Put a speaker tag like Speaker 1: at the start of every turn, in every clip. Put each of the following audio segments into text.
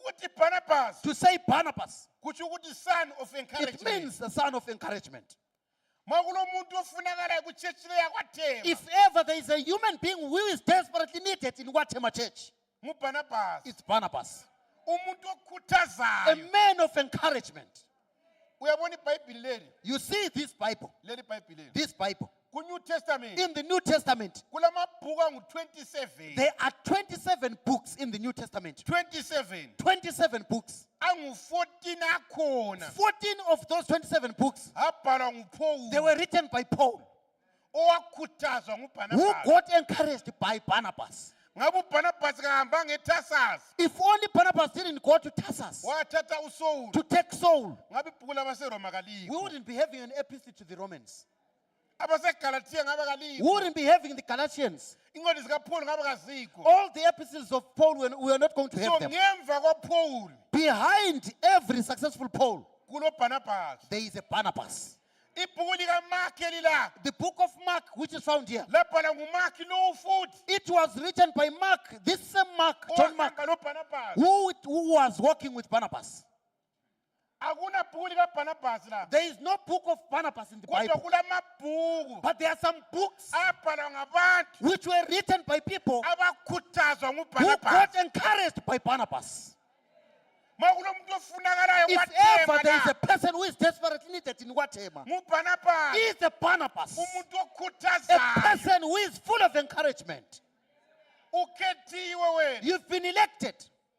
Speaker 1: ukuthi Barnabas
Speaker 2: To say Barnabas,
Speaker 1: kuthi ukuthi son of
Speaker 2: it
Speaker 1: encouragement.
Speaker 2: means the son of encouragement.
Speaker 1: Makulomuntu ofunakala ku church le yakwaThema.
Speaker 2: If ever there is a human being who is desperately needed in Watema Church,
Speaker 1: Mu Barnabas.
Speaker 2: it's Barnabas.
Speaker 1: Umuntu
Speaker 2: A
Speaker 1: okhuthazayo.
Speaker 2: man of encouragement.
Speaker 1: Uyabona iBhayibheli leli?
Speaker 2: You see this Bible,
Speaker 1: Leli iBhayibheli leli.
Speaker 2: this Bible.
Speaker 1: Ku New Testament
Speaker 2: In the New Testament,
Speaker 1: kulamabhuku angu-27.
Speaker 2: there are 27 books in the New Testament.
Speaker 1: 27.
Speaker 2: 27 books.
Speaker 1: Angu-14 akhona.
Speaker 2: 14 of those 27 books,
Speaker 1: Abhalwa nguPaul.
Speaker 2: they were written by Paul,
Speaker 1: Owakhuthazwa
Speaker 2: who
Speaker 1: nguBarnabas.
Speaker 2: got encouraged by Barnabas.
Speaker 1: Ngabe uBarnabas kahamba ngeTarsus.
Speaker 2: If only Barnabas didn't go to Tarsus
Speaker 1: Wathatha uSaul.
Speaker 2: to take Saul,
Speaker 1: Ngabe ibhuku labaseRoma
Speaker 2: we
Speaker 1: kalikho.
Speaker 2: wouldn't be having an epistle to the Romans.
Speaker 1: AbaseGalatia ngabe
Speaker 2: We
Speaker 1: kalikho.
Speaker 2: wouldn't be having the Galatians.
Speaker 1: Incwadi zikaPaul ngabe kazikho.
Speaker 2: All the epistles of Paul, we are not going to
Speaker 1: So
Speaker 2: have them.
Speaker 1: ngemva kwaPaul
Speaker 2: Behind every successful Paul,
Speaker 1: kuloBarnabas.
Speaker 2: there is a Barnabas.
Speaker 1: Ibhuku likaMark elila
Speaker 2: The book of Mark, which is found here,
Speaker 1: labhala nguMark lo futhi.
Speaker 2: it was written by Mark, this same Mark, John Mark,
Speaker 1: Owahamba loBarnabas.
Speaker 2: who was walking with Barnabas.
Speaker 1: Akunabhuku likaBarnabas la.
Speaker 2: There is no book of Barnabas in the
Speaker 1: Kodwa
Speaker 2: Bible,
Speaker 1: kulamabhuku
Speaker 2: but there are some books
Speaker 1: abhalwa ngabantu
Speaker 2: which were written by people
Speaker 1: abakhuthazwa
Speaker 2: who
Speaker 1: nguBarnabas.
Speaker 2: got encouraged by Barnabas.
Speaker 1: Makulomuntu ofunakalayo
Speaker 2: If ever there is a person who is desperately needed in Watema,
Speaker 1: nguBarnabas.
Speaker 2: he is a Barnabas,
Speaker 1: Umuntu
Speaker 2: a
Speaker 1: okhuthazayo.
Speaker 2: person who is full of encouragement.
Speaker 1: Ukhethiwe wena
Speaker 2: You've been elected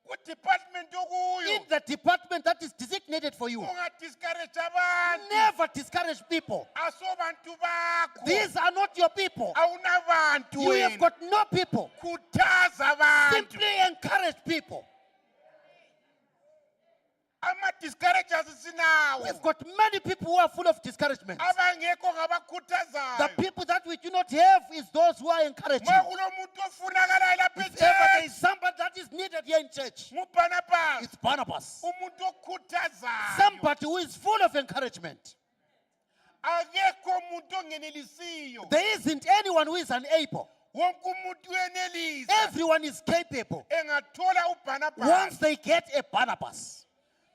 Speaker 1: ku-department okuyo.
Speaker 2: in the department that is designated for you.
Speaker 1: Ungadiscourage abantu.
Speaker 2: Never discourage people.
Speaker 1: Asobantu bakho.
Speaker 2: These are not your people.
Speaker 1: Awunabantu
Speaker 2: You have
Speaker 1: wena.
Speaker 2: got no people.
Speaker 1: Khuthaza abantu.
Speaker 2: Simply encourage people.
Speaker 1: Ama-discouragers sinawo.
Speaker 2: We've got many people who are full of discouragement.
Speaker 1: Abangekho
Speaker 2: The
Speaker 1: ngabakhuthazayo.
Speaker 2: people that we do not have is those who are encouraging.
Speaker 1: Makulomuntu ofunakalayo lapha
Speaker 2: If ever there
Speaker 1: e-church.
Speaker 2: is somebody that is needed here in church,
Speaker 1: nguBarnabas.
Speaker 2: it's Barnabas.
Speaker 1: Umuntu okhuthazayo.
Speaker 2: Somebody who is full of encouragement.
Speaker 1: Akekho umuntu ongenelisiyo.
Speaker 2: There isn't anyone who is unable.
Speaker 1: Wonke umuntu uyenelisa.
Speaker 2: Everyone is capable
Speaker 1: Engathola uBarnabas.
Speaker 2: once they get a Barnabas.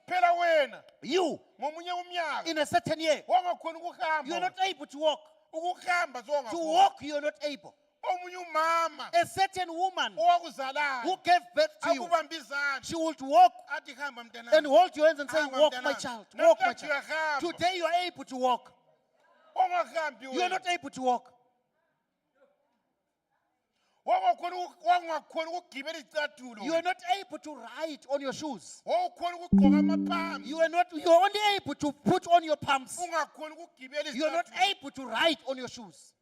Speaker 1: Phela wena
Speaker 2: You,
Speaker 1: ngomunye umnyaka
Speaker 2: in a certain year,
Speaker 1: wangakhona
Speaker 2: you are
Speaker 1: ukuhamba.
Speaker 2: not able to walk.
Speaker 1: Ukuhamba
Speaker 2: To
Speaker 1: zongakhona.
Speaker 2: walk, you are not able.
Speaker 1: Omunye umama
Speaker 2: A certain woman
Speaker 1: owakuzalayo
Speaker 2: who gave birth to you,
Speaker 1: akubamba izandla
Speaker 2: she would walk
Speaker 1: athi hamba
Speaker 2: and
Speaker 1: mntanami.
Speaker 2: hold your hands and say,
Speaker 1: Hamba,
Speaker 2: walk my
Speaker 1: mntanami.
Speaker 2: child, walk my
Speaker 1: Namhlanje
Speaker 2: child.
Speaker 1: uyahamba.
Speaker 2: Today you are able to walk.
Speaker 1: Ongahambi
Speaker 2: You are
Speaker 1: wena.
Speaker 2: not able to walk.
Speaker 1: Wangakhona ukugibela izicathulo.
Speaker 2: You are not able to ride on your shoes.
Speaker 1: Wawukhona ukugqoka amaphambi.
Speaker 2: You are only able to put on your pumps.
Speaker 1: Ungakhona ukugibela
Speaker 2: You are not
Speaker 1: izicathulo.
Speaker 2: able to ride on your shoes.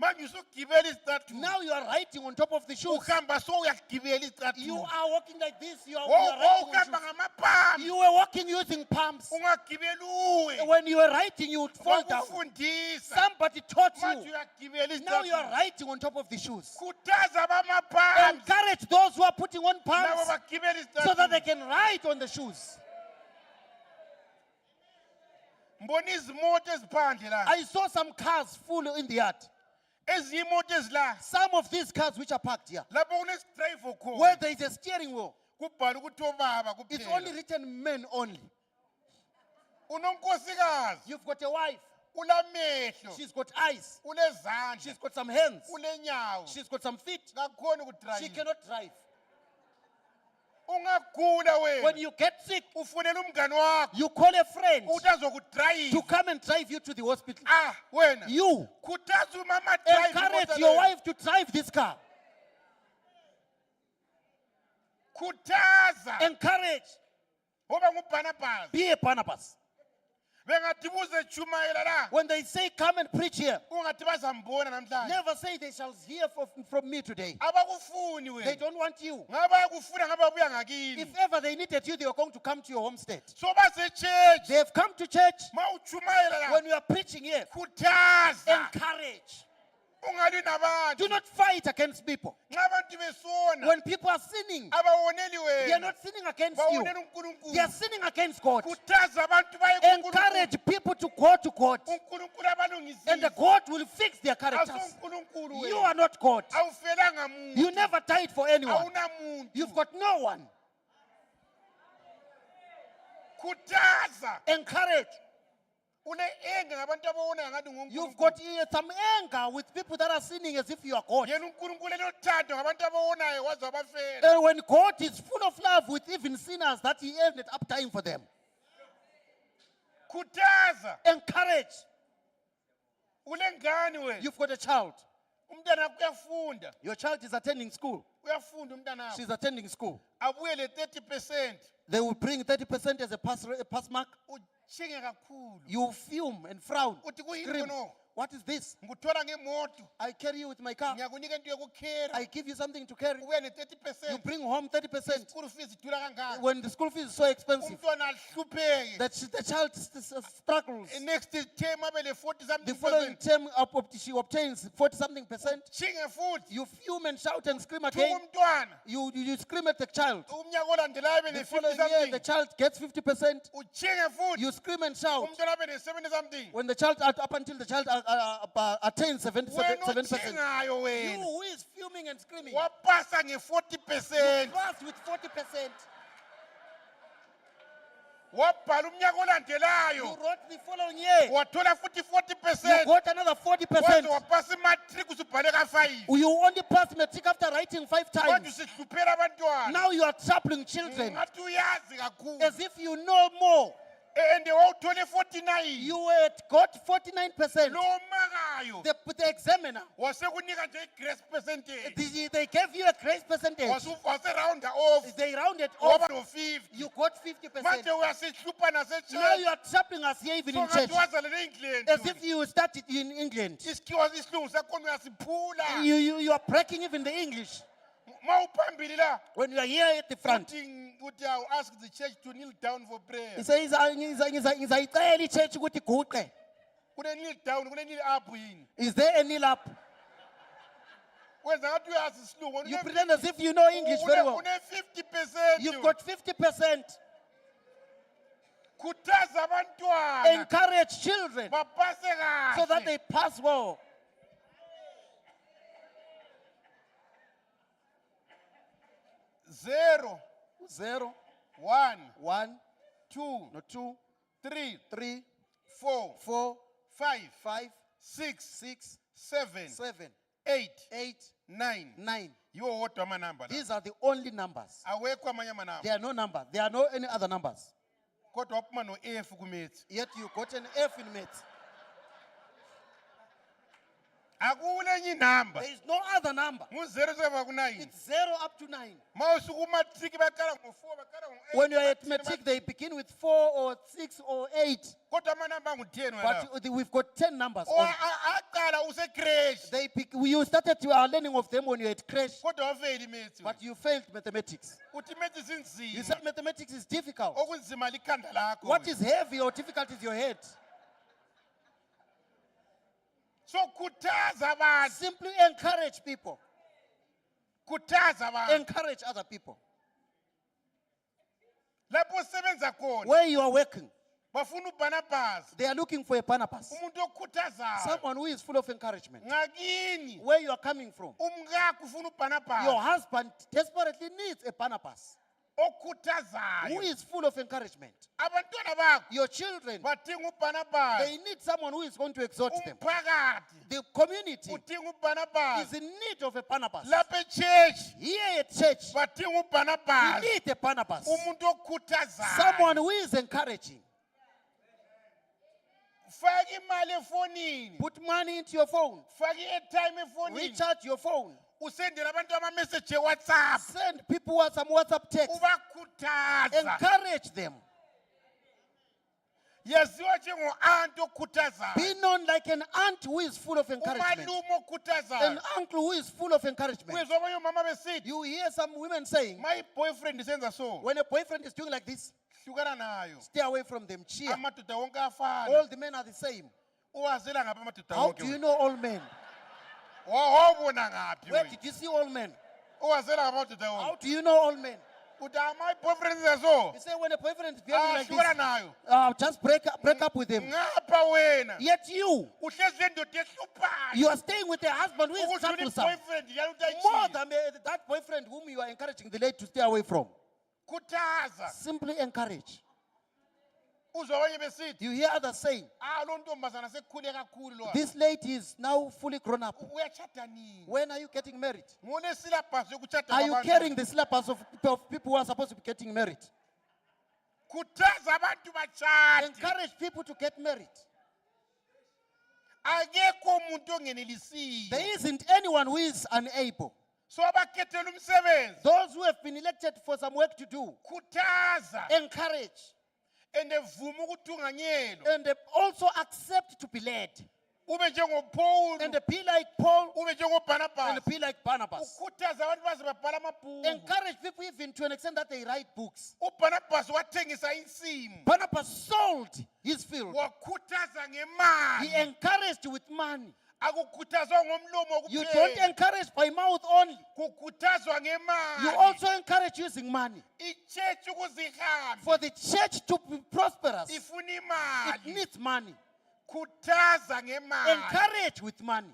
Speaker 1: Manje usugibela izicathulo.
Speaker 2: Now you are riding on top of the shoes.
Speaker 1: Uhamba so uyagibela
Speaker 2: You
Speaker 1: izicathulo.
Speaker 2: are walking like this. You are riding on
Speaker 1: Wawuhamba
Speaker 2: shoes.
Speaker 1: ngamaphambi.
Speaker 2: You were walking using pumps.
Speaker 1: Ungagibela uwe.
Speaker 2: When you were riding, you would fall down.
Speaker 1: Wakufundisa.
Speaker 2: Somebody taught
Speaker 1: Manje
Speaker 2: you.
Speaker 1: uyagibela
Speaker 2: Now you are
Speaker 1: izicathulo.
Speaker 2: riding on top of the shoes.
Speaker 1: Khuthaza abamaphambi.
Speaker 2: Encourage those who are putting on
Speaker 1: Labo
Speaker 2: pumps
Speaker 1: bagibela
Speaker 2: so that they
Speaker 1: izicathulo.
Speaker 2: can ride on the shoes.
Speaker 1: Mbona izimoto eziphandle la.
Speaker 2: I saw some cars full in the yard.
Speaker 1: Ezinye imoto ezila.
Speaker 2: Some of these cars which are parked here,
Speaker 1: Lapho kunesidriver khona.
Speaker 2: where there is a steering wheel,
Speaker 1: Kubhala ukuthi obaba
Speaker 2: it's
Speaker 1: kuphela.
Speaker 2: only written men only.
Speaker 1: Unonkosikazi.
Speaker 2: You've got a wife.
Speaker 1: Ulamehlo.
Speaker 2: She's got eyes.
Speaker 1: Ulezandla.
Speaker 2: She's got some hands.
Speaker 1: Ulenyawo.
Speaker 2: She's got some feet.
Speaker 1: Kakhona
Speaker 2: She
Speaker 1: ukudrayiva.
Speaker 2: cannot drive.
Speaker 1: Ungagula
Speaker 2: When
Speaker 1: wena.
Speaker 2: you get sick,
Speaker 1: Ufunela umngani wakho
Speaker 2: you call a friend
Speaker 1: ukuthi azokudrayiva.
Speaker 2: to come and drive you to the hospital.
Speaker 1: Ah, wena.
Speaker 2: You
Speaker 1: Khuthaza umama drive
Speaker 2: encourage
Speaker 1: imoto
Speaker 2: your
Speaker 1: leyo.
Speaker 2: wife to drive this car.
Speaker 1: Khuthaza.
Speaker 2: Encourage.
Speaker 1: Ngoba nguBarnabas.
Speaker 2: Be a Barnabas.
Speaker 1: Bengathi buze chumayela la.
Speaker 2: When they say come and preach here,
Speaker 1: Ungathi bazambona namhlanje.
Speaker 2: never say they shall hear from me today.
Speaker 1: Abakufuni
Speaker 2: They
Speaker 1: wena.
Speaker 2: don't want you.
Speaker 1: Ngabe bayakufuna ngabe babuya ngakini.
Speaker 2: If ever they needed you, they were going to come to your homestead.
Speaker 1: So base church.
Speaker 2: They have come to church.
Speaker 1: Mawuchumayela la.
Speaker 2: When we are preaching here,
Speaker 1: Khuthaza.
Speaker 2: encourage.
Speaker 1: Ungalwi nabantu.
Speaker 2: Do not fight against people.
Speaker 1: Nxa abantu besona.
Speaker 2: When people are sinning,
Speaker 1: Abawoneli
Speaker 2: they are
Speaker 1: wena.
Speaker 2: not sinning against you.
Speaker 1: Bawonela uNkulunkulu.
Speaker 2: They are sinning against God.
Speaker 1: Khuthaza abantu baye kuNkulunkulu.
Speaker 2: Encourage people to go to God,
Speaker 1: uNkulunkulu abalungisile.
Speaker 2: and the God will fix their characters.
Speaker 1: AsoNkulunkulu
Speaker 2: You
Speaker 1: wena.
Speaker 2: are not God.
Speaker 1: Awufelanga muntu.
Speaker 2: You never died for anyone.
Speaker 1: Awunamuntu.
Speaker 2: You've got no one.
Speaker 1: khuthaza
Speaker 2: encourage.
Speaker 1: une-enge ngabantu abona ngathi
Speaker 2: You've
Speaker 1: nguNkulunkulu.
Speaker 2: got some anger with people that are sinning as if you are God.
Speaker 1: Yena uNkulunkulu enothando ngabantu abawonayo waze wabafela.
Speaker 2: And when God is full of love with even sinners, that He ended up dying for them.
Speaker 1: Khuthaza
Speaker 2: Encourage.
Speaker 1: ulengane wena.
Speaker 2: You've got a child.
Speaker 1: Umntana wakho uyafunda.
Speaker 2: Your child is attending school.
Speaker 1: Uyafunda umntana wakho.
Speaker 2: She's attending school.
Speaker 1: Abuye le 30%.
Speaker 2: They will bring 30% as a pass mark.
Speaker 1: Uchinge kakhulu.
Speaker 2: You fume and frown.
Speaker 1: Uthi kuyini
Speaker 2: Scream.
Speaker 1: no?
Speaker 2: What is this?
Speaker 1: Ngikuthwala ngemoto.
Speaker 2: I carry you with my car.
Speaker 1: Ngiyakunika into yokukhera.
Speaker 2: I give you something to carry.
Speaker 1: Ubuye ne
Speaker 2: You
Speaker 1: 30%.
Speaker 2: bring home 30%.
Speaker 1: School fees idura kangaka.
Speaker 2: When the school fees is so expensive,
Speaker 1: Umntwana ahlupheke.
Speaker 2: the child struggles.
Speaker 1: Next term abe le 40
Speaker 2: The
Speaker 1: something
Speaker 2: following
Speaker 1: percent.
Speaker 2: term, she obtains 40-something percent.
Speaker 1: Chinge futhi.
Speaker 2: You fume and shout and scream
Speaker 1: Thuka
Speaker 2: again.
Speaker 1: umntwana.
Speaker 2: You scream at the child.
Speaker 1: Umnyaka olandelayo abe
Speaker 2: The
Speaker 1: ne 50
Speaker 2: following year,
Speaker 1: something.
Speaker 2: the child gets 50%.
Speaker 1: Uchinge futhi.
Speaker 2: You scream and shout.
Speaker 1: Umntwana abe ne 70 something.
Speaker 2: When the child, up until the child attains 70%.
Speaker 1: Wena ochingayo
Speaker 2: You
Speaker 1: wena.
Speaker 2: who is fuming and screaming,
Speaker 1: Wapasa nge 40%.
Speaker 2: passed with 40%.
Speaker 1: Wabhala umnyaka
Speaker 2: You
Speaker 1: olandelayo.
Speaker 2: wrote the following year.
Speaker 1: Wathola futhi
Speaker 2: You
Speaker 1: 40%.
Speaker 2: got another
Speaker 1: Waze
Speaker 2: 40%.
Speaker 1: wapasa imatric usubhale ka5.
Speaker 2: You only passed matric after writing 5
Speaker 1: Manje
Speaker 2: times.
Speaker 1: usihluphela abantwana.
Speaker 2: Now you are troubling children
Speaker 1: Ngathi uyazi kakhulu.
Speaker 2: as if you know more.
Speaker 1: And wawuthole 49.
Speaker 2: You had got 49%.
Speaker 1: Lo makayo.
Speaker 2: The examiner,
Speaker 1: Wasekunika nje i-grace percentage.
Speaker 2: they gave you a grace percentage.
Speaker 1: Wase round off.
Speaker 2: They rounded off.
Speaker 1: Waba no 50.
Speaker 2: You got 50%.
Speaker 1: Manje uyasihlupha
Speaker 2: Now
Speaker 1: nasechurch.
Speaker 2: you are troubling us here even in church.
Speaker 1: Ngathi wazalele England.
Speaker 2: As if you started in England.
Speaker 1: Isikhiwa isilungu sakhona uyasiphula.
Speaker 2: You are breaking even the English.
Speaker 1: Mawuphambili la.
Speaker 2: When you are here at the front.
Speaker 1: Uthi I'll ask the church to kneel down for prayer.
Speaker 2: He says, ngizayicela ichurch ukuthi iguqe.
Speaker 1: Kune kneel down, kune kneel up yini.
Speaker 2: Is there a kneel up?
Speaker 1: Wenza ngathi uyazi isilungu.
Speaker 2: You pretend as if you know English very well.
Speaker 1: Une 50%.
Speaker 2: You've got 50%.
Speaker 1: Khuthaza abantwana.
Speaker 2: Encourage children
Speaker 1: Bapase kahle.
Speaker 2: so that they pass well.
Speaker 1: Zero,
Speaker 2: 0,
Speaker 1: 1,
Speaker 2: 1,
Speaker 1: 2,
Speaker 2: no 2,
Speaker 1: 3,
Speaker 2: 3,
Speaker 1: 4,
Speaker 2: 4,
Speaker 1: 5,
Speaker 2: 5,
Speaker 1: 6,
Speaker 2: 6,
Speaker 1: 7,
Speaker 2: 7,
Speaker 1: 8,
Speaker 2: 8,
Speaker 1: 9.
Speaker 2: 9.
Speaker 1: Yiwo wodwa amanamba la.
Speaker 2: These are the only numbers.
Speaker 1: Awekho amanye amanamba.
Speaker 2: There are no numbers. There are no any other numbers.
Speaker 1: Kodwa waphuma no-F kumethi.
Speaker 2: Yet you got an F in maths.
Speaker 1: Akule enye inamba.
Speaker 2: There is no other number.
Speaker 1: Ngu-0 kuya ku-9.
Speaker 2: It's 0 up to 9.
Speaker 1: Mawusuka umatric baqala ngo-4 baqala ngo-8.
Speaker 2: When you are at matric, they begin with 4 or 6 or 8.
Speaker 1: Kodwa amanamba angu-10
Speaker 2: But we've got 10 numbers. only.
Speaker 1: aqala usecrash.
Speaker 2: You started learning of them when you had crash,
Speaker 1: Kodwa wafeyila imethi.
Speaker 2: but you failed mathematics.
Speaker 1: Uthi imethi
Speaker 2: You
Speaker 1: zinzima.
Speaker 2: said mathematics is difficult.
Speaker 1: Okunzima likhanda lakho.
Speaker 2: What is heavy or difficult is your head.
Speaker 1: So khuthaza abantu.
Speaker 2: Simply encourage people.
Speaker 1: Khuthaza abantu.
Speaker 2: Encourage other people.
Speaker 1: Lapho osebenza khona
Speaker 2: Where you are working,
Speaker 1: bafuna uBarnabas.
Speaker 2: they are looking for a Barnabas.
Speaker 1: Umuntu okhuthazayo.
Speaker 2: Someone who is full of encouragement.
Speaker 1: Ngakini
Speaker 2: Where you are coming from.
Speaker 1: umkakho ufuna uBarnabas.
Speaker 2: Your husband desperately needs a Barnabas who
Speaker 1: Okhuthazayo.
Speaker 2: is full of encouragement.
Speaker 1: Abantwana bakho
Speaker 2: Your children,
Speaker 1: badinga uBarnabas.
Speaker 2: they need someone who is going to exhort them.
Speaker 1: Umphakathi
Speaker 2: The community
Speaker 1: udinga uBarnabas.
Speaker 2: is in need of a Barnabas.
Speaker 1: Lapha echurch
Speaker 2: Here at church,
Speaker 1: badinga
Speaker 2: we
Speaker 1: uBarnabas.
Speaker 2: need a Barnabas.
Speaker 1: Umuntu okhuthazayo.
Speaker 2: Someone who is encouraging.
Speaker 1: Faka imali efonini.
Speaker 2: Put money into your phone.
Speaker 1: Faka i-airtime efonini.
Speaker 2: Recharge your phone.
Speaker 1: Usendele abantu ama-message eWhatsApp.
Speaker 2: Send people some WhatsApp text.
Speaker 1: Ubakhuthaza.
Speaker 2: Encourage them.
Speaker 1: Yaziwa njengo-aunt okhuthazayo.
Speaker 2: Be known like an aunt who is full of encouragement.
Speaker 1: Umalume
Speaker 2: An
Speaker 1: okhuthazayo.
Speaker 2: uncle who is full of encouragement.
Speaker 1: Uyezwa abanye omama besithi,
Speaker 2: You hear some women saying,
Speaker 1: my boyfriend isenza so.
Speaker 2: when a boyfriend is doing like this,
Speaker 1: Hlukana nayo.
Speaker 2: stay away from them. Cheer.
Speaker 1: Amadoda wonke afana.
Speaker 2: All the men are the same.
Speaker 1: Uwazela ngapha amadoda
Speaker 2: How
Speaker 1: wonke.
Speaker 2: do you know all men?
Speaker 1: Wawubona ngaphi
Speaker 2: Where
Speaker 1: wena?
Speaker 2: did you see all men?
Speaker 1: Uwazela ngamadoda
Speaker 2: How
Speaker 1: wonke.
Speaker 2: do you know all men?
Speaker 1: Uthi my boyfriend isenza so.
Speaker 2: You say when a boyfriend is behaving like
Speaker 1: Hlukana
Speaker 2: this,
Speaker 1: nayo.
Speaker 2: just break up with him.
Speaker 1: Ngapha wena.
Speaker 2: Yet you
Speaker 1: Uhlezi lendoda ehluphayo.
Speaker 2: are staying with a husband who is
Speaker 1: Ukuthi
Speaker 2: troublesome.
Speaker 1: boyfriend yalo
Speaker 2: More
Speaker 1: utayishila.
Speaker 2: than that boyfriend whom you are encouraging the lady to stay away from.
Speaker 1: Khuthaza.
Speaker 2: Simply encourage.
Speaker 1: uzwa abanye besithi
Speaker 2: You hear others saying,
Speaker 1: lo ntombazana sekukhule kakhulu lo
Speaker 2: this lady is now fully grown up.
Speaker 1: uyatshada nini
Speaker 2: When are you getting married?
Speaker 1: ngunesilabhasi yokutshada
Speaker 2: Are you
Speaker 1: kwabantu.
Speaker 2: carrying the syllabus of people who are supposed to be getting married?
Speaker 1: khuthaza abantu batshade
Speaker 2: Encourage people to get married.
Speaker 1: akekho umuntu ongenelisiyo
Speaker 2: There isn't anyone who is unable.
Speaker 1: so abakhethela umsebenzi
Speaker 2: Those who have been elected for some work to do,
Speaker 1: khuthaza
Speaker 2: encourage
Speaker 1: and vuma ukuthi unganyelwa
Speaker 2: and also accept to be led.
Speaker 1: ube njengopawulu
Speaker 2: And be like Paul
Speaker 1: ube njengobhanabhasi
Speaker 2: and be like Barnabas.
Speaker 1: ukhuthaza abantu baze babhala amabhuku
Speaker 2: Encourage people even to an extent that they write books.
Speaker 1: ubhanabhasi wathengisa insimu
Speaker 2: Barnabas sold his field.
Speaker 1: wakhuthaza
Speaker 2: He
Speaker 1: ngemali
Speaker 2: encouraged with money.
Speaker 1: akukhuthazwa ngomlomo
Speaker 2: You don't
Speaker 1: kuphela
Speaker 2: encourage by mouth only.
Speaker 1: kukhuthazwa
Speaker 2: You
Speaker 1: ngemali
Speaker 2: also encourage using money.
Speaker 1: ichechi ukuzihambe
Speaker 2: For the church to be prosperous,
Speaker 1: ifuna
Speaker 2: it
Speaker 1: imali
Speaker 2: needs money.
Speaker 1: khuthaza ngemali
Speaker 2: Encourage with money.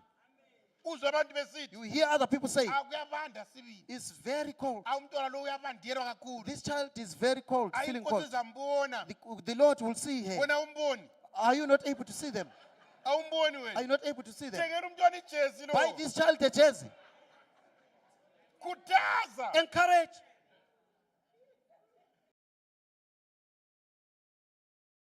Speaker 1: uzwa abantu besithi
Speaker 2: You hear other people say,
Speaker 1: akuyabanda sibili
Speaker 2: it's very cold.
Speaker 1: umntwana lo uyabandelwa kakhulu
Speaker 2: This child is very cold, feeling
Speaker 1: ayinkosi
Speaker 2: cold.
Speaker 1: izambona
Speaker 2: The Lord will see her.
Speaker 1: wena umboni
Speaker 2: Are you not able to see them?
Speaker 1: awumboni
Speaker 2: Are
Speaker 1: wena
Speaker 2: you not able to see them?
Speaker 1: thengela umntwana ijezi
Speaker 2: Buy
Speaker 1: lo
Speaker 2: this child a jersey.
Speaker 1: khuthaza
Speaker 2: Encourage.